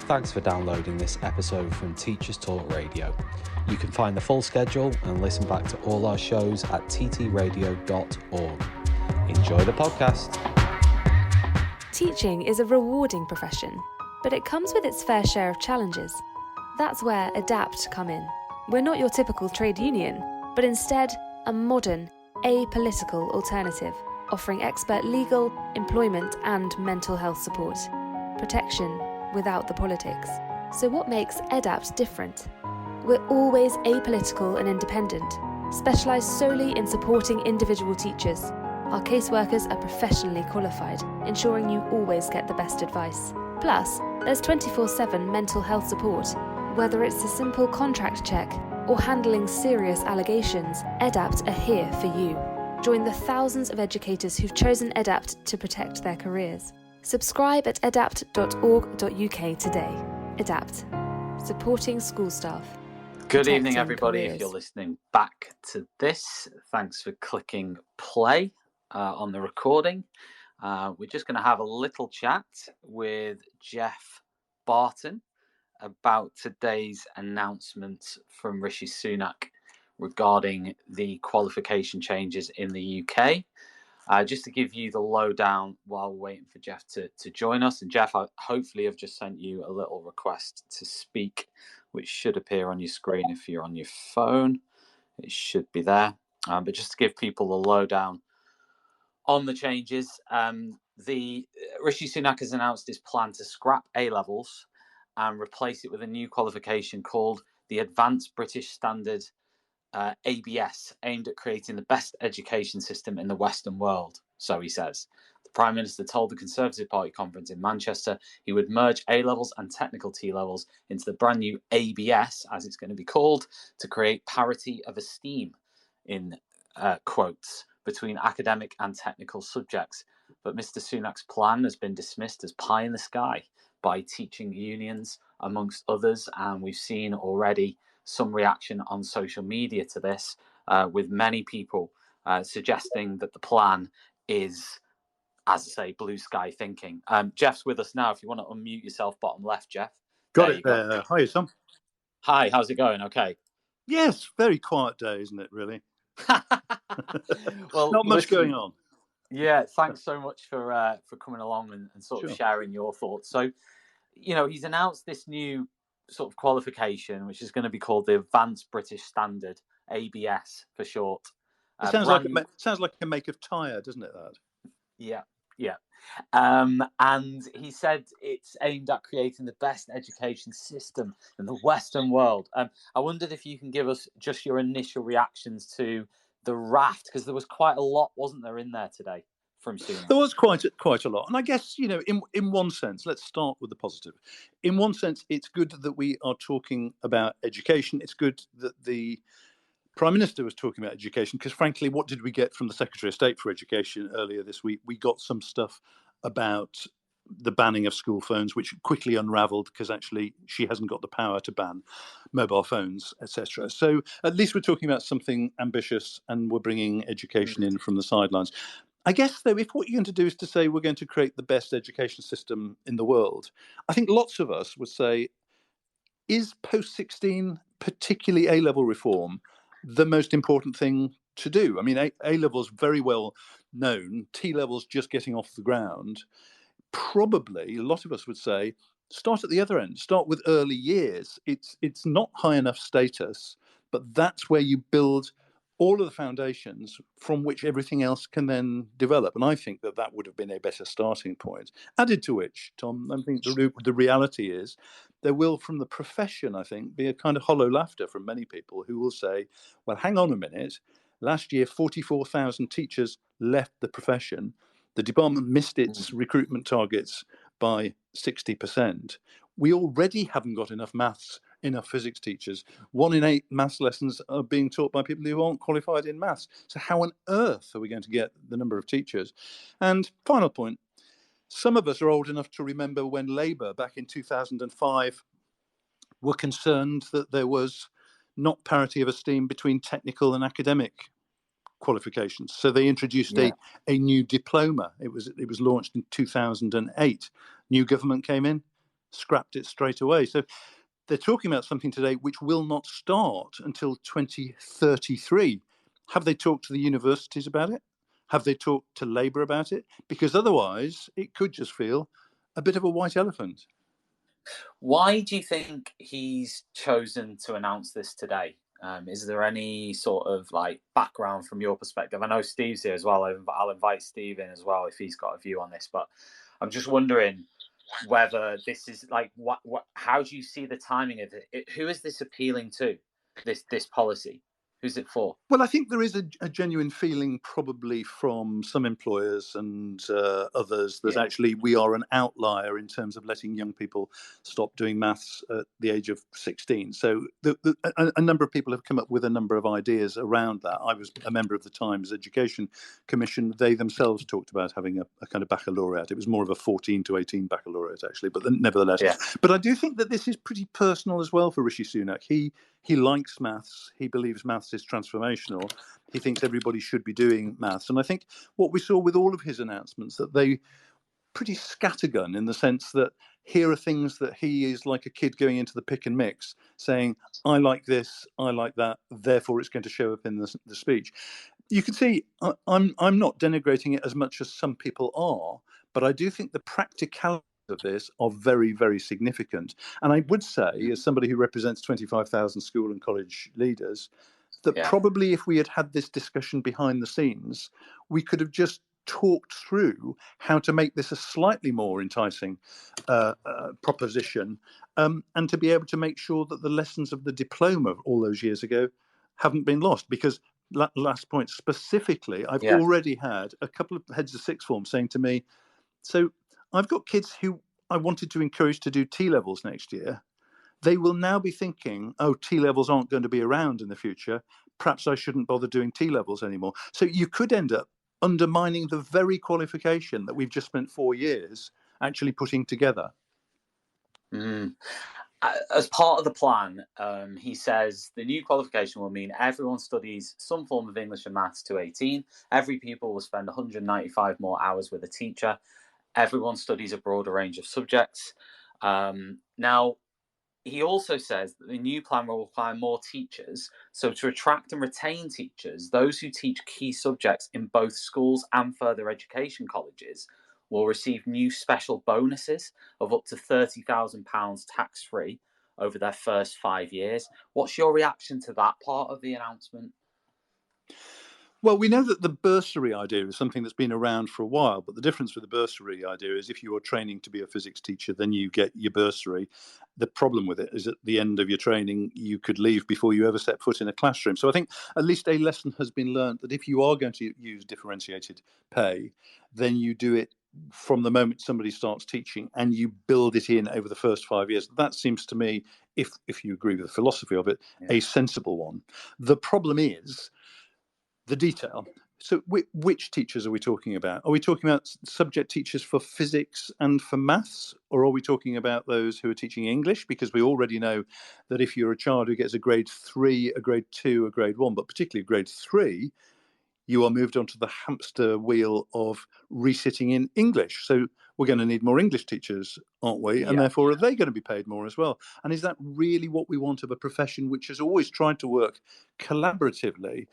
Thanks for downloading this episode from Teachers Talk Radio. You can find the full schedule and listen back to all our shows at ttradio.org. Enjoy the podcast. Teaching is a rewarding profession, but it comes with its fair share of challenges. That's where ADAPT come in. We're not your typical trade union, but instead a modern, apolitical alternative, offering expert legal, employment and mental health support. Protection without the politics. So what makes ADAPT different? We're always apolitical and independent, specialised solely in supporting individual teachers. Our caseworkers are professionally qualified, ensuring you always get the best advice. Plus, there's 24/7 mental health support. Whether it's a simple contract check or handling serious allegations, ADAPT are here for you. Join the thousands of educators who've chosen ADAPT to protect their careers. Subscribe at adapt.org.uk today. ADAPT, supporting school staff. Good evening, everybody. Careers. If you're listening back to this, thanks for clicking play on the recording. We're just going to have a little chat with Geoff Barton about today's announcement from Rishi Sunak regarding the qualification changes in the UK. Just to give you the lowdown while we're waiting for Geoff to join us. And Geoff, I hopefully have just sent you a little request to speak, which should appear on your screen if you're on your phone. It should be there. But just to give people the lowdown on the changes, the Rishi Sunak has announced his plan to scrap A-levels and replace it with a new qualification called the Advanced British Standard ABS, aimed at creating the best education system in the Western world, so he says. The Prime Minister told the Conservative Party conference in Manchester he would merge A-levels and technical T-levels into the brand new ABS, as it's going to be called, to create parity of esteem, in quotes, between academic and technical subjects. But Mr Sunak's plan has been dismissed as pie in the sky by teaching unions, amongst others, and we've seen already some reaction on social media to this, with many people suggesting that the plan is, as I say, blue sky thinking. Geoff's with us now. If you want to unmute yourself, bottom left, Geoff. Got it there. Hi, Tom. Hi, how's it going? Okay. Yes, very quiet day, isn't it, really? Well, not much going on. Yeah, thanks so much for coming along and sort of sharing your thoughts. So, you know, he's announced this new sort of qualification, which is going to be called the Advanced British Standard, ABS for short. It sounds like a make of tyre, doesn't it, that? Yeah. And he said it's aimed at creating the best education system in the Western world. I wondered if you can give us just your initial reactions to the raft, because there was quite a lot, wasn't there, in there today from Sunak? There was quite a lot. And I guess, you know, in one sense, let's start with the positive. In one sense, it's good that we are talking about education. It's good that the Prime Minister was talking about education, because frankly, what did we get from the Secretary of State for Education earlier this week? We got some stuff about the banning of school phones, which quickly unravelled because actually she hasn't got the power to ban mobile phones, etc. So at least we're talking about something ambitious, and we're bringing education in from the sidelines. I guess, though, if what you're going to do is to say we're going to create the best education system in the world, I think lots of us would say, is post-16, particularly A-level reform, the most important thing to do? I mean, A-levels very well known, T-levels just getting off the ground. Probably a lot of us would say, start at the other end, start with early years. It's not high enough status, but that's where you build all of the foundations from which everything else can then develop. And I think that would have been a better starting point. Added to which, Tom, I think the reality is there will, from the profession, I think, be a kind of hollow laughter from many people who will say, well, hang on a minute. Last year, 44,000 teachers left the profession. The department missed its recruitment targets by 60%. We already haven't got enough maths, enough physics teachers. 1 in 8 maths lessons are being taught by people who aren't qualified in maths. So how on earth are we going to get the number of teachers? And final point, some of us are old enough to remember when Labour back in 2005 were concerned that there was not parity of esteem between technical and academic qualifications. So they introduced a new diploma. It was launched in 2008. New government came in, scrapped it straight away. So they're talking about something today which will not start until 2033. Have they talked to the universities about it? Have they talked to Labour about it? Because otherwise, it could just feel a bit of a white elephant. Why do you think he's chosen to announce this today? Is there any sort of like background from your perspective? I know Steve's here as well. I'll invite Steve in as well if he's got a view on this. But I'm just wondering whether this is like what how do you see the timing of it? Who is this appealing to? This policy? Who's it for? Well, I think there is a genuine feeling probably from some employers and others that actually we are an outlier in terms of letting young people stop doing maths at the age of 16. So a number of people have come up with a number of ideas around that. I was a member of the Times Education Commission. They themselves talked about having a kind of baccalaureate. It was more of a 14 to 18 baccalaureate, actually, but nevertheless. Yeah. But I do think that this is pretty personal as well for Rishi Sunak. He likes maths. He believes maths is transformational. He thinks everybody should be doing maths. And I think what we saw with all of his announcements, that they pretty scattergun in the sense that here are things that he is like a kid going into the pick and mix, saying, I like this, I like that, therefore it's going to show up in the speech. You can see I'm not denigrating it as much as some people are, but I do think the practicality of this are very, very significant. And I would say, as somebody who represents 25,000 school and college leaders, that probably if we had had this discussion behind the scenes, we could have just talked through how to make this a slightly more enticing proposition, and to be able to make sure that the lessons of the diploma all those years ago haven't been lost. Because last point specifically, I've already had a couple of heads of sixth form saying to me, so I've got kids who I wanted to encourage to do T-levels next year. They will now be thinking, oh, T-levels aren't going to be around in the future. Perhaps I shouldn't bother doing T-levels anymore. So you could end up undermining the very qualification that we've just spent 4 years actually putting together. As part of the plan, he says the new qualification will mean everyone studies some form of English and maths to 18. Every pupil will spend 195 more hours with a teacher. Everyone studies a broader range of subjects. Now, he also says that the new plan will require more teachers. So to attract and retain teachers, those who teach key subjects in both schools and further education colleges will receive new special bonuses of up to £30,000 tax-free over their first 5 years. What's your reaction to that part of the announcement? Well, we know that the bursary idea is something that's been around for a while, but the difference with the bursary idea is if you are training to be a physics teacher, then you get your bursary. The problem with it is at the end of your training, you could leave before you ever set foot in a classroom. So I think at least a lesson has been learned that if you are going to use differentiated pay, then you do it from the moment somebody starts teaching and you build it in over the first 5 years. That seems to me, if you agree with the philosophy of it, a sensible one. The problem is the detail. So which teachers are we talking about? Are we talking about subject teachers for physics and for maths? Or are we talking about those who are teaching English? Because we already know that if you're a child who gets a grade 3, a grade 2, a grade 1, but particularly grade 3, you are moved onto the hamster wheel of resitting in English. So we're going to need more English teachers, aren't we? And therefore, are they going to be paid more as well? And is that really what we want of a profession which has always tried to work collaboratively?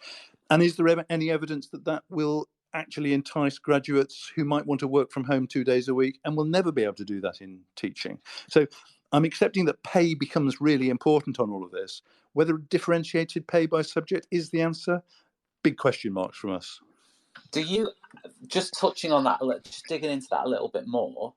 And is there any evidence that that will actually entice graduates who might want to work from home 2 days a week and will never be able to do that in teaching? So I'm accepting that pay becomes really important on all of this. Whether differentiated pay by subject is the answer, big question marks from us. Do you, just touching on that, just digging into that a little bit more,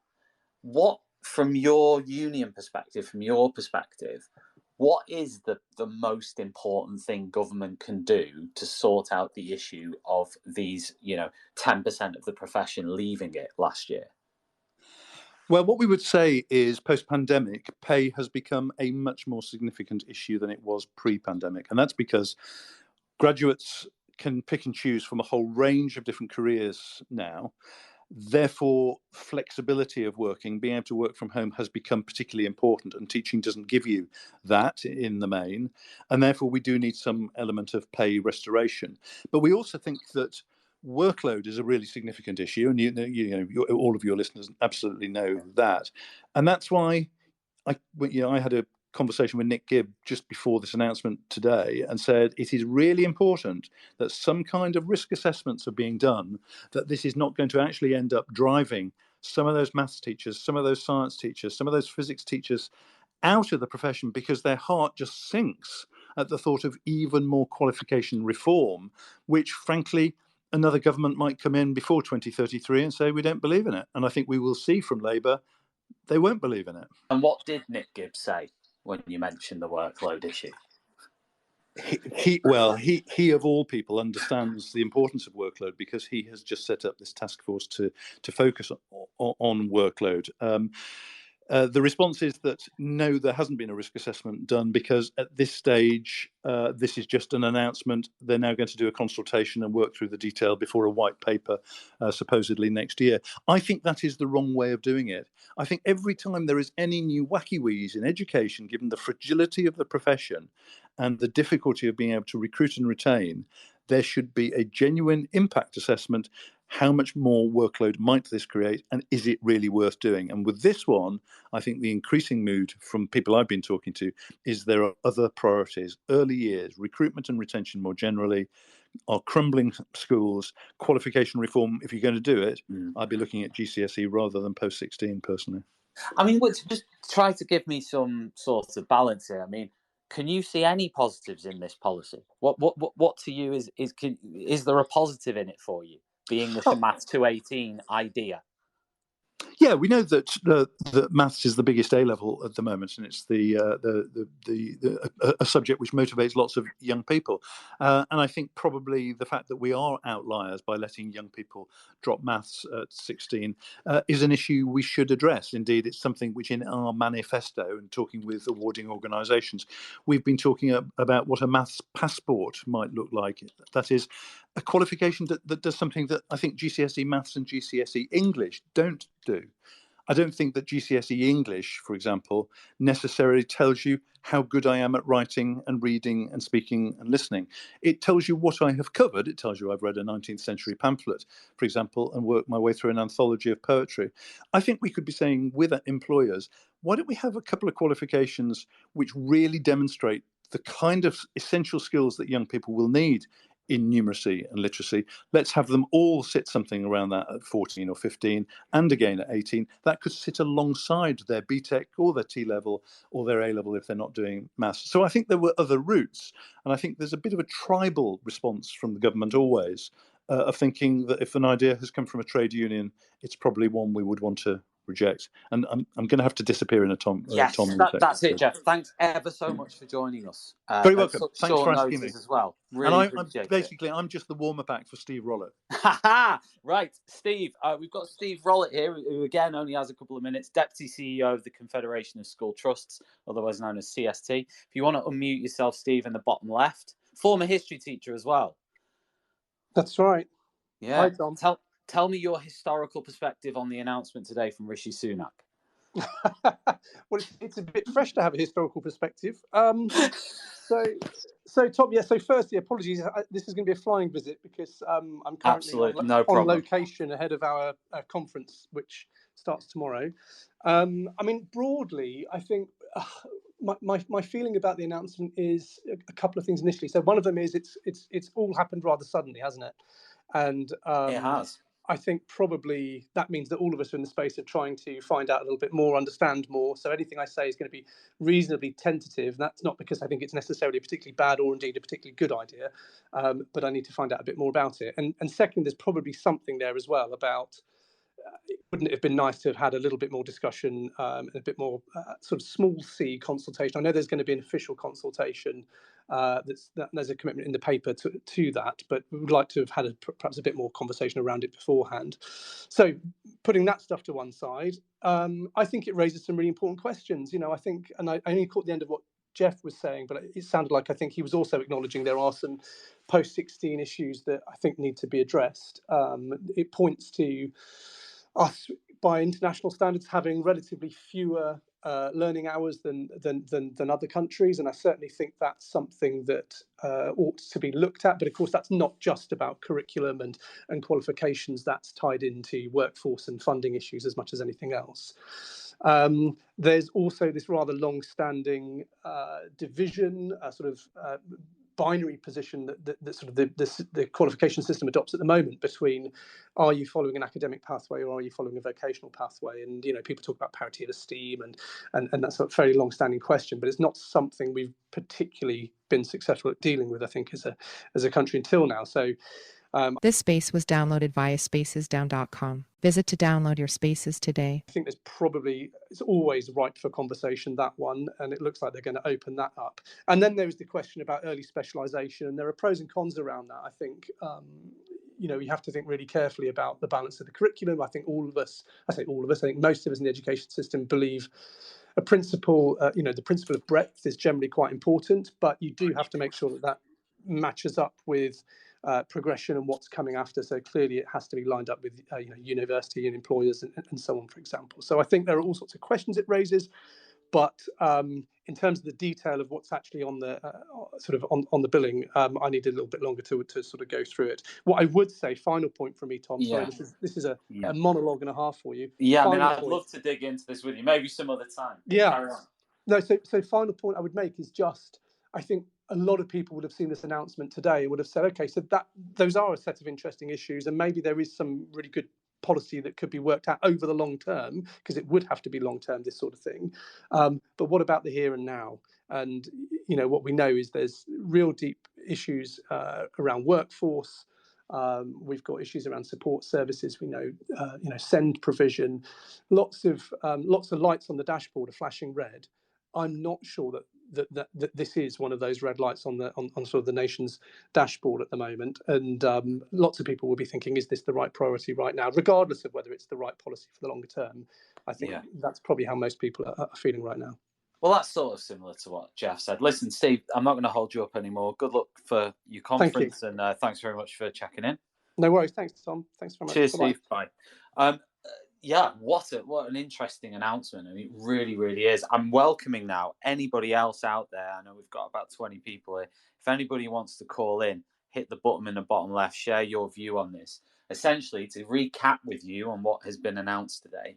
what, from your union perspective, from your perspective, what is the most important thing government can do to sort out the issue of these, 10% of the profession leaving it last year? Well, what we would say is post-pandemic, pay has become a much more significant issue than it was pre-pandemic. And that's because graduates can pick and choose from a whole range of different careers now. Therefore, flexibility of working, being able to work from home has become particularly important, and teaching doesn't give you that in the main. And therefore, we do need some element of pay restoration. But we also think that workload is a really significant issue, and all of your listeners absolutely know that. And that's why I had a conversation with Nick Gibb just before this announcement today and said it is really important that some kind of risk assessments are being done, that this is not going to actually end up driving some of those maths teachers, some of those science teachers, some of those physics teachers out of the profession because their heart just sinks at the thought of even more qualification reform, which frankly another government might come in before 2033 and say we don't believe in it. And I think we will see from Labour they won't believe in it. And what did Nick Gibbs say when you mentioned the workload issue? He of all people understands the importance of workload because he has just set up this task force to focus on workload. The response is that no, there hasn't been a risk assessment done because at this stage, this is just an announcement. They're now going to do a consultation and work through the detail before a white paper, supposedly next year. I think that is the wrong way of doing it. I think every time there is any new wacky wheeze in education, given the fragility of the profession and the difficulty of being able to recruit and retain, there should be a genuine impact assessment. How much more workload might this create, and is it really worth doing? And with this one, I think the increasing mood from people I've been talking to is there are other priorities. Early years, recruitment and retention more generally, are crumbling schools, qualification reform, if you're going to do it, I'd be looking at GCSE rather than post-16 personally. I mean, just try to give me some sort of balance here. I mean, can you see any positives in this policy? What to you is there a positive in it for you? Being the Maths 218 idea. Yeah, we know that maths is the biggest A level at the moment, and it's a subject which motivates lots of young people. And I think probably the fact that we are outliers by letting young people drop maths at 16 is an issue we should address. Indeed, it's something which in our manifesto and talking with awarding organisations, we've been talking about what a maths passport might look like. That is a qualification that does something that I think GCSE maths and GCSE English don't do. I don't think that GCSE English, for example, necessarily tells you how good I am at writing and reading and speaking and listening. It tells you what I have covered. It tells you I've read a 19th century pamphlet, for example, and worked my way through an anthology of poetry. I think we could be saying with employers, why don't we have a couple of qualifications which really demonstrate the kind of essential skills that young people will need in numeracy and literacy? Let's have them all sit something around that at 14 or 15 and again at 18. That could sit alongside their BTEC or their T-level or their A-level if they're not doing maths. So I think there were other routes. And I think there's a bit of a tribal response from the government always of thinking that if an idea has come from a trade union, it's probably one we would want to reject. And I'm going to have to disappear in a Tom. Yes, Tom that's it, Geoff. Thanks ever so much for joining us. Very welcome. Thanks for asking me as well. Really appreciate it. I'm just the warm-up act for Steve Rollett. Right, Steve. We've got Steve Rollett here, who again only has a couple of minutes. Deputy CEO of the Confederation of School Trusts, otherwise known as CST. If you want to unmute yourself, Steve, in the bottom left. Former history teacher as well. That's right. Yeah. Hi, Tom. Tell me your historical perspective on the announcement today from Rishi Sunak. Well, it's a bit fresh to have a historical perspective. So Tom, yeah. So firstly, apologies. This is going to be a flying visit because I'm currently on location ahead of our conference, which starts tomorrow. I mean, broadly, I think my feeling about the announcement is a couple of things initially. So one of them is it's all happened rather suddenly, hasn't it? And it has. I think probably that means that all of us are in the space of trying to find out a little bit more, understand more. So anything I say is going to be reasonably tentative. And that's not because I think it's necessarily a particularly bad or indeed a particularly good idea, but I need to find out a bit more about it. And second, there's probably something there as well about wouldn't it have been nice to have had a little bit more discussion and a bit more sort of small C consultation? I know there's going to be an official consultation. There's a commitment in the paper to that, but we would like to have had perhaps a bit more conversation around it beforehand. So putting that stuff to one side, I think it raises some really important questions. You know, I think, and I only caught the end of what Geoff was saying, but it sounded like I think he was also acknowledging there are some post-16 issues that I think need to be addressed. It points to us, by international standards, having relatively fewer learning hours than other countries, and I certainly think that's something that ought to be looked at. But of course, that's not just about curriculum and qualifications. That's tied into workforce and funding issues as much as anything else. There's also this rather long-standing division, sort of binary position that sort of the qualification system adopts at the moment between, are you following an academic pathway or are you following a vocational pathway? And people talk about parity of esteem, and that's a fairly long-standing question, but it's not something we've particularly been successful at dealing with, I think, as a country until now. So this space was downloaded via spacesdown.com. Visit to download your spaces today. I think it's always ripe for conversation, that one, and it looks like they're going to open that up. And then there's the question about early specialisation, and there are pros and cons around that. I think you have to think really carefully about the balance of the curriculum. I think I think most of us in the education system believe a principle, the principle of breadth is generally quite important, but you do have to make sure that matches up with progression and what's coming after. So clearly it has to be lined up with university and employers and so on, for example. So I think there are all sorts of questions it raises, but in terms of the detail of what's actually on the sort of on the billing, I need a little bit longer to sort of go through it. What I would say, final point from me, Tom, sorry, this is a monologue and a half for you. Yeah, final I'd love to dig into this with you, maybe some other time. Yeah. Carry on. No, so final point I would make is just, I think a lot of people would have seen this announcement today and would have said, okay, so those are a set of interesting issues, and maybe there is some really good policy that could be worked out over the long term, because it would have to be long term, this sort of thing. But what about the here and now? And what we know is there's real deep issues around workforce. We've got issues around support services. We know, send provision. Lots of lights on the dashboard are flashing red. I'm not sure that this is one of those red lights on sort of the nation's dashboard at the moment. And lots of people will be thinking, is this the right priority right now, regardless of whether it's the right policy for the longer term? I think that's probably how most people are feeling right now. Well, that's sort of similar to what Geoff said. Listen, Steve, I'm not going to hold you up anymore. Good luck for your conference. Thank you. And thanks very much for checking in. No worries. Thanks, Tom. Thanks very much. Cheers, Steve. Bye. What an interesting announcement. I mean, it really, really is. I'm welcoming now anybody else out there. I know we've got about 20 people here. If anybody wants to call in, hit the button in the bottom left, share your view on this. Essentially, to recap with you on what has been announced today,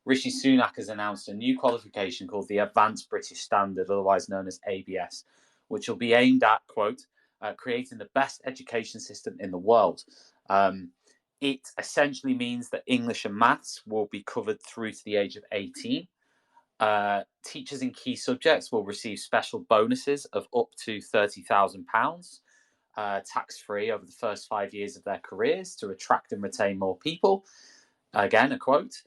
Rishi Sunak has announced a new qualification called the Advanced British Standard, otherwise known as ABS, which will be aimed at, quote, creating the best education system in the world. It essentially means that English and maths will be covered through to the age of 18. Teachers in key subjects will receive special bonuses of up to £30,000, tax-free over the first 5 years of their careers to attract and retain more people. Again, a quote.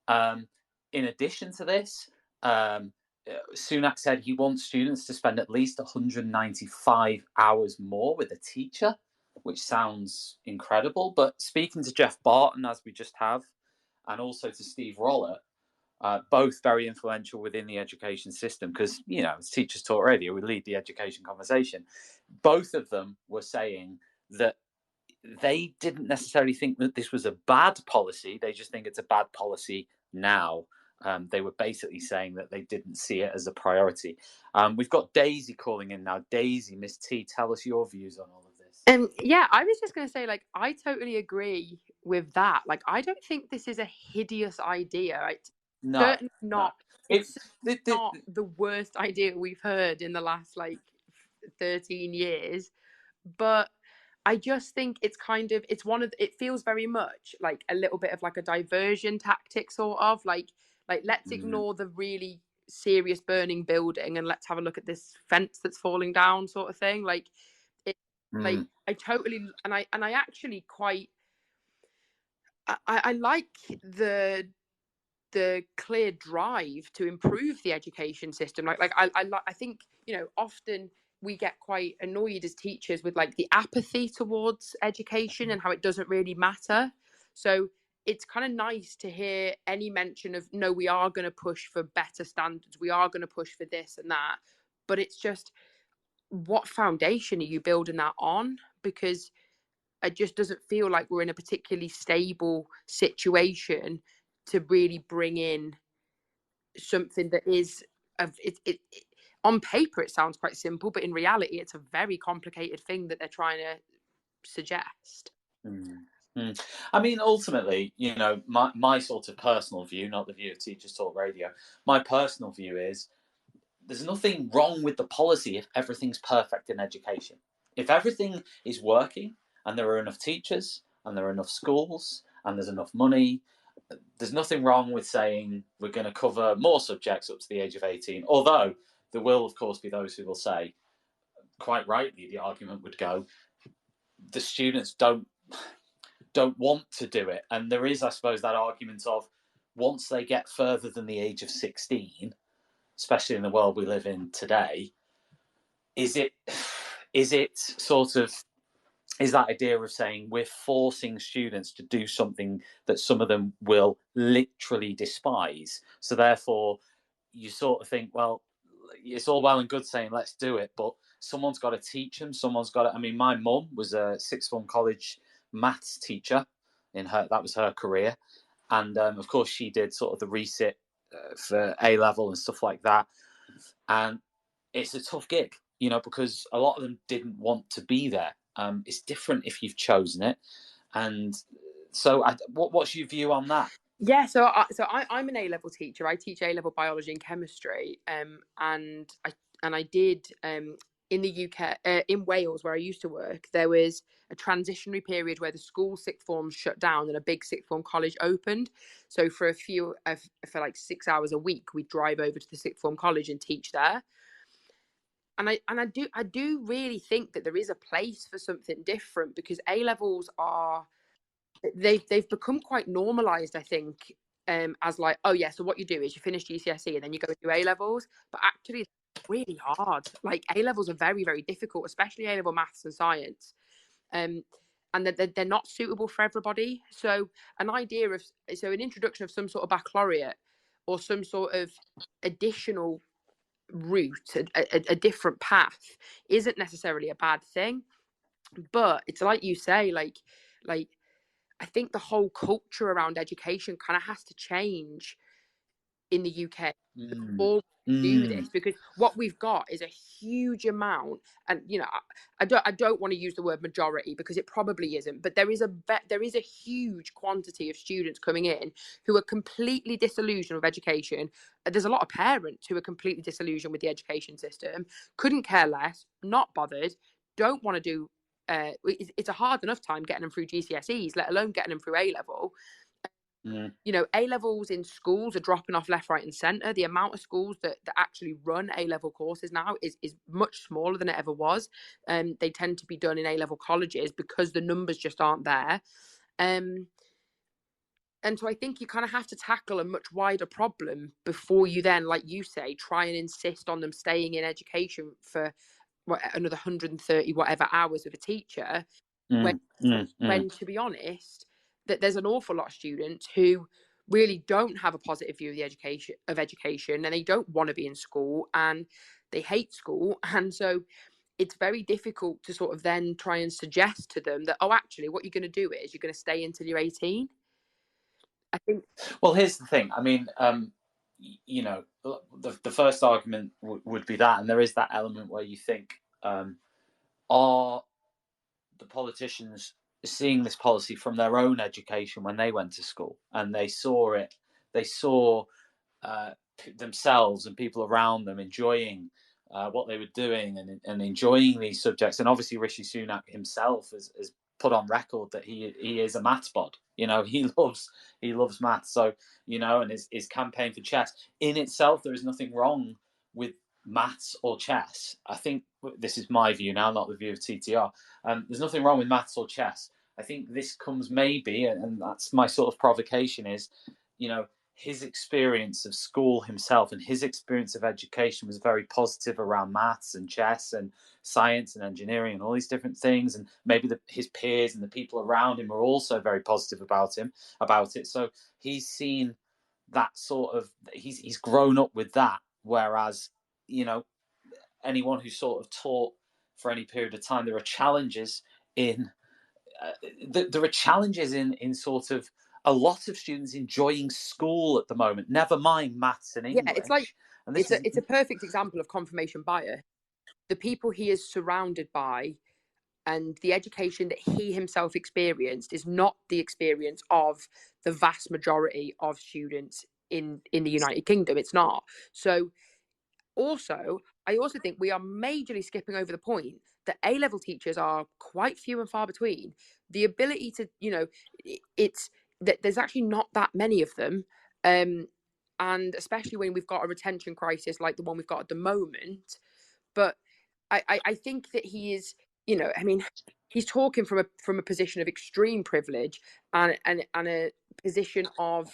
In addition to this, Sunak said he wants students to spend at least 195 hours more with a teacher, which sounds incredible. But speaking to Geoff Barton, as we just have, and also to Steve Rollett, both very influential within the education system, because, as Teachers Talk Radio, we lead the education conversation. Both of them were saying that they didn't necessarily think that this was a bad policy. They just think it's a bad policy now. They were basically saying that they didn't see it as a priority. We've got Daisy calling in now. Daisy, Miss T, tell us your views on all of this. I was just going to say, I totally agree with that. I don't think this is a hideous idea. Right? No, certainly not. No. It's not the worst idea we've heard in the last 13 years, but I just think it's it feels very much like a little bit of a diversion tactic, sort of let's ignore the really serious burning building and let's have a look at this fence that's falling down, sort of thing. I totally, and I actually quite, I like the clear drive to improve the education system. I think, often we get quite annoyed as teachers with the apathy towards education and how it doesn't really matter. So it's kind of nice to hear any mention of, no, we are going to push for better standards. We are going to push for this and that. But it's just, what foundation are you building that on? Because it just doesn't feel like we're in a particularly stable situation to really bring in something that is on paper it sounds quite simple, but in reality it's a very complicated thing that they're trying to suggest. I mean, ultimately, my sort of personal view, not the view of Teachers Talk Radio, my personal view is there's nothing wrong with the policy if everything's perfect in education. If everything is working and there are enough teachers and there are enough schools and there's enough money, there's nothing wrong with saying we're going to cover more subjects up to the age of 18. Although there will, of course, be those who will say, quite rightly, the argument would go, the students don't want to do it. And there is, I suppose, that argument of once they get further than the age of 16, especially in the world we live in today, is it sort of, is that idea of saying we're forcing students to do something that some of them will literally despise. So therefore, you sort of think, well, it's all well and good saying let's do it, but someone's got to teach them. Someone's got to. I mean, my mum was a sixth form college maths teacher. That was her career, and of course she did sort of the resit for A level and stuff like that. And it's a tough gig, because a lot of them didn't want to be there. It's different if you've chosen it. And so, what's your view on that? Yeah, so I'm an A-level teacher. I teach A-level biology and chemistry, and I did in the UK, in Wales, where I used to work. There was a transitionary period where the school sixth forms shut down and a big sixth form college opened. So for like 6 hours a week, we'd drive over to the sixth form college and teach there. And I do really think that there is a place for something different, because A-levels are. They've become quite normalized, I think, as like, oh yeah, so what you do is you finish GCSE and then you go into A levels, but actually it's really hard. Like A levels are very, very difficult, especially A level maths and science, and they're not suitable for everybody. So an introduction of some sort of baccalaureate or some sort of additional route, a different path, isn't necessarily a bad thing. But it's like you say, like I think the whole culture around education kind of has to change in the UK before we do this, because what we've got is a huge amount, and I don't want to use the word majority because it probably isn't, but there is a huge quantity of students coming in who are completely disillusioned with education. There's a lot of parents who are completely disillusioned with the education system, couldn't care less, not bothered, don't want to do. It's a hard enough time getting them through GCSEs, let alone getting them through A level. A levels in schools are dropping off left, right, and centre. The amount of schools that actually run A level courses now is much smaller than it ever was. They tend to be done in A level colleges because the numbers just aren't there. And so I think you kind of have to tackle a much wider problem before you then, like you say, try and insist on them staying in education for another 130 whatever hours with a teacher, when to be honest, that there's an awful lot of students who really don't have a positive view of the education, and they don't want to be in school and they hate school. And so it's very difficult to sort of then try and suggest to them that, oh, actually what you're going to do is you're going to stay until you're 18. I think, well, here's the thing. I mean, the first argument would be that, and there is that element where you think, are the politicians seeing this policy from their own education when they went to school and they saw it? They saw themselves and people around them enjoying what they were doing and enjoying these subjects. And obviously, Rishi Sunak himself has put on record that he is a maths bod. He loves maths. So and his campaign for chess in itself, there is nothing wrong with maths or chess. I think this is my view now, not the view of TTR. There's nothing wrong with maths or chess. I think this comes maybe, and that's my sort of provocation, is his experience of school himself and his experience of education was very positive around maths and chess and science and engineering and all these different things. And maybe his peers and the people around him were also very positive about it. So he's seen that sort of, he's grown up with that. Whereas, anyone who sort of taught for any period of time, there are challenges in sort of a lot of students enjoying school at the moment, never mind maths and English. Yeah, it's like, and it's a perfect example of confirmation bias. The people he is surrounded by And the education that he himself experienced is not the experience of the vast majority of students in the United Kingdom. It's not. So I also think we are majorly skipping over the point that A-level teachers are quite few and far between. The ability to, it's that there's actually not that many of them. And especially when we've got a retention crisis like the one we've got at the moment. But I think that he is, he's talking from a position of extreme privilege and a position of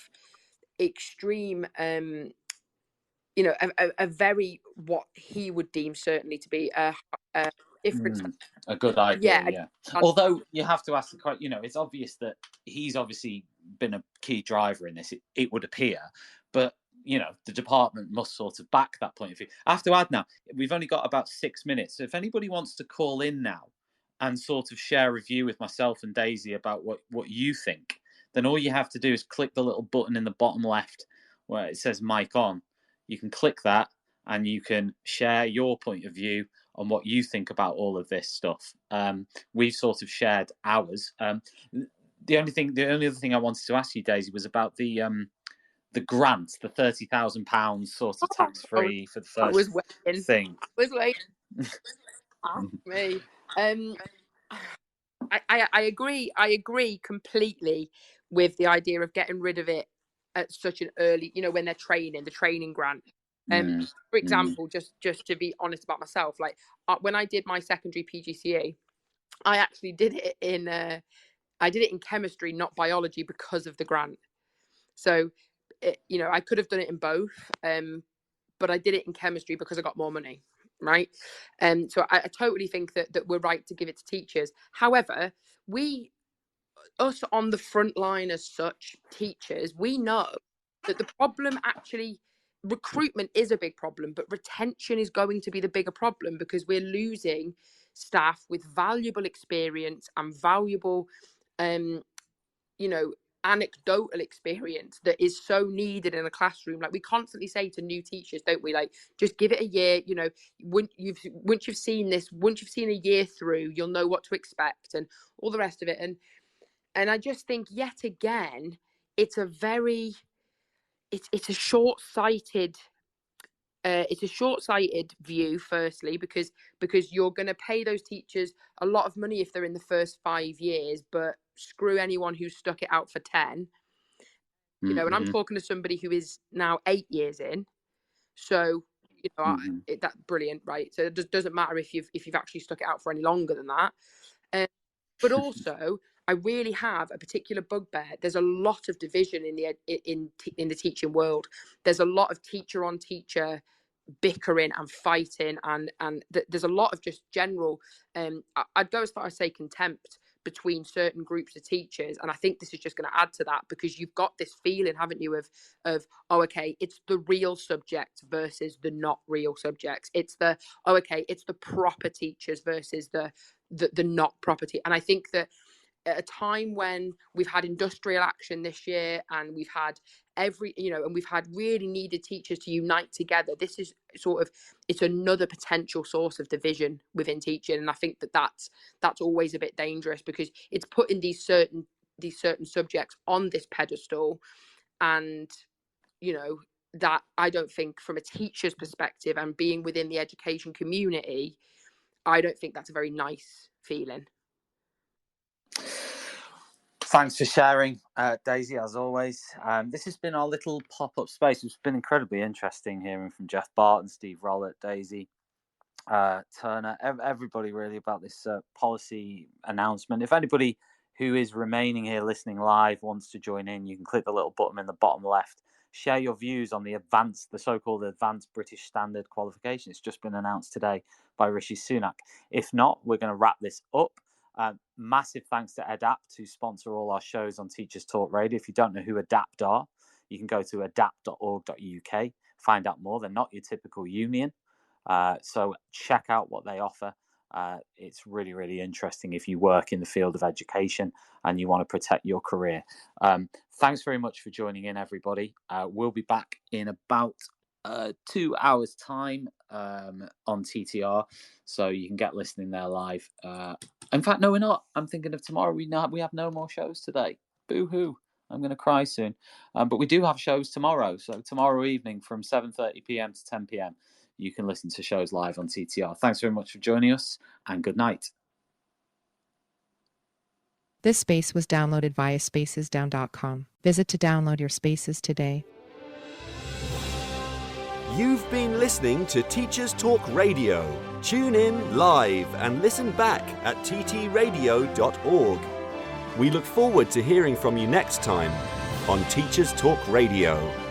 extreme a very what he would deem certainly to be a different a good idea. yeah. Although you have to ask the question, it's obvious that he's obviously been a key driver in this, it would appear, but the department must sort of back that point of view. I have to add now, we've only got about 6 minutes, so if anybody wants to call in now and sort of share a view with myself and Daisy about what you think, then all you have to do is click the little button in the bottom left where it says mic on. You can click that and you can share your point of view on what you think about all of this stuff. We've sort of shared ours. The only other thing I wanted to ask you, Daisy, was about the grant, the £30,000 sort of tax free for the first thing. I was waiting. Ask me. I agree. I agree completely with the idea of getting rid of it at such an early, when they're training, the training grant. For example, just to be honest about myself, like when I did my secondary PGCE, I actually did it in chemistry, not biology, because of the grant. So, I could have done it in both, but I did it in chemistry because I got more money, right? So I totally think that we're right to give it to teachers. However, us on the front line as such, teachers, we know that the problem actually, recruitment is a big problem, but retention is going to be the bigger problem because we're losing staff with valuable experience and valuable, anecdotal experience that is so needed in a classroom. Like we constantly say to new teachers, don't we? Like, just give it a year. Once you've seen a year through, you'll know what to expect and all the rest of it. And I just think yet again, it's a short-sighted. It's a short-sighted view, firstly, because you're going to pay those teachers a lot of money if they're in the first 5 years, but screw anyone who's stuck it out for 10. And I'm talking to somebody who is now 8 years in. So, that's brilliant, right? So it doesn't matter if you've actually stuck it out for any longer than that. But also, I really have a particular bugbear. There's a lot of division in the teaching world. There's a lot of teacher on teacher bickering and fighting, and there's a lot of just general. I'd go as far as say contempt between certain groups of teachers, and I think this is just going to add to that because you've got this feeling, haven't you, of it's the real subject versus the not real subjects. It's the it's the proper teachers versus the not property. And I think that at a time when we've had industrial action this year and we've had and we've had really needed teachers to unite together, this is it's another potential source of division within teaching. And I think that's always a bit dangerous because it's putting these certain subjects on this pedestal, and that I don't think, from a teacher's perspective and being within the education community, I don't think that's a very nice feeling. Thanks for sharing, Daisy, as always. This has been our little pop-up space. It's been incredibly interesting hearing from Geoff, Barton, Steve, Rollett, Daisy, Turner, everybody really about this policy announcement. If anybody who is remaining here listening live wants to join in, you can click the little button in the bottom left. Share your views on the so-called advanced British standard qualification. It's just been announced today by Rishi Sunak. If not, we're going to wrap this up. Massive thanks to Adapt, who sponsor all our shows on Teachers Talk Radio. If you don't know who Adapt are, you can go to adapt.org.uk, find out more. They're not your typical union. So check out what they offer. It's really, really interesting if you work in the field of education and you want to protect your career. Thanks very much for joining in, everybody. We'll be back in about 2 hours' time on TTR, so you can get listening there live. In fact, no, we're not. I'm thinking of tomorrow. We have no more shows today. Boo-hoo. I'm going to cry soon. But we do have shows tomorrow. So tomorrow evening from 7:30 p.m. to 10 p.m. you can listen to shows live on TTR. Thanks very much for joining us, and good night. This space was downloaded via spacesdown.com. Visit to download your spaces today. You've been listening to Teachers Talk Radio. Tune in live and listen back at ttradio.org. We look forward to hearing from you next time on Teachers Talk Radio.